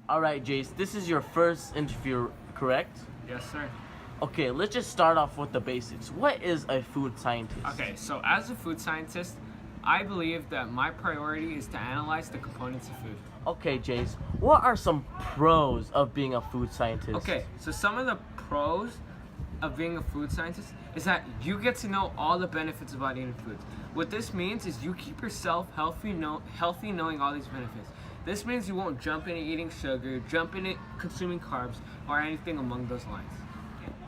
All right, Jace, this is your first interview, correct? Yes, sir. Okay, let's just start off with the basics. What is a food scientist? Okay, so as a food scientist, I believe that my priority is to analyze the components of food. Okay, Jace, what are some pros of being a food scientist? Okay, so some of the pros of being a food scientist is that you get to know all the benefits about eating foods. What this means is you keep yourself healthy knowing all these benefits. This means you won't jump into eating sugar, jump into consuming carbs, or anything along those lines.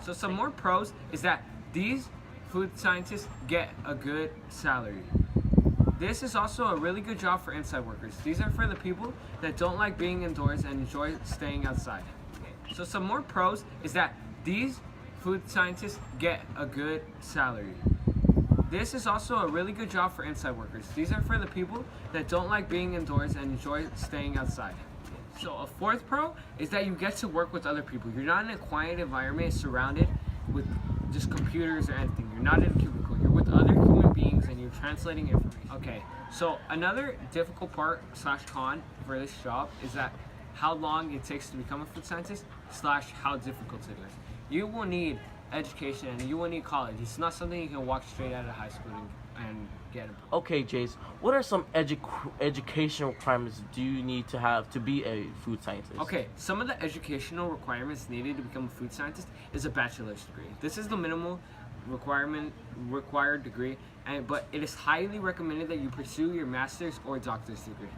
So some more pros is that these food scientists get a good salary. This is also a really good job for inside workers. These are for the people that don't like being indoors and enjoy staying outside. So some more pros is that these food scientists get a good salary. This is also a really good job for inside workers. These are for the people that don't like being indoors and enjoy staying outside. So a fourth pro is that you get to work with other people. You're not in a quiet environment surrounded with just computers or anything. You're not in a cubicle. You're with other human beings and you're translating information. Okay, so another difficult part / con for this job is that how long it takes to become a food scientist / how difficult it is. You will need education and you will need college. It's not something you can walk straight out of high school and get. Okay, Jace, what are some educational requirements do you need to have to be a food scientist? Okay, some of the educational requirements needed to become a food scientist is a bachelor's degree. This is the minimal required degree, but it is highly recommended that you pursue your master's or doctor's degree.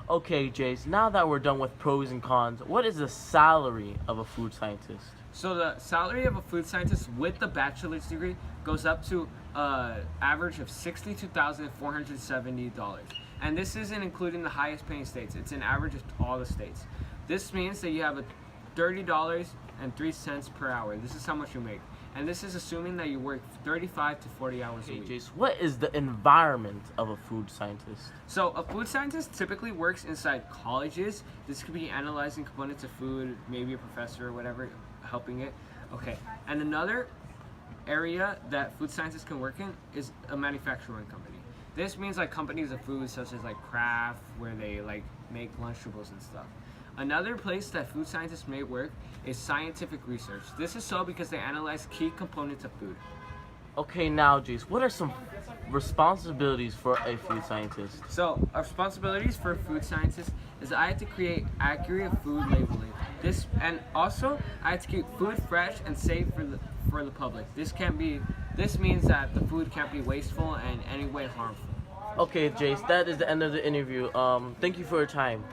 Okay, Jace, now that we're done with pros and cons, what is the salary of a food scientist? So the salary of a food scientist with the bachelor's degree goes up to average of $62,470. And this isn't including the highest paying states. It's an average of all the states. This means that you have a $30.03 per hour. This is how much you make. And this is assuming that you work 35 to 40 hours a week. Jace, what is the environment of a food scientist? So a food scientist typically works inside colleges. This could be analyzing components of food, maybe a professor or whatever helping it. Okay, and another area that food scientists can work in is a manufacturing company. This means like companies of food such as like Kraft, where they like make Lunchables and stuff. Another place that food scientists may work is scientific research. This is so because they analyze key components of food. Okay, now, Jace, what are some responsibilities for a food scientist? So, our responsibilities for food scientists is I have to create accurate food labeling. And also I have to keep food fresh and safe for the public. This means that the food can't be wasteful and in any way harmful. Okay, Jace, that is the end of the interview. Thank you for your time.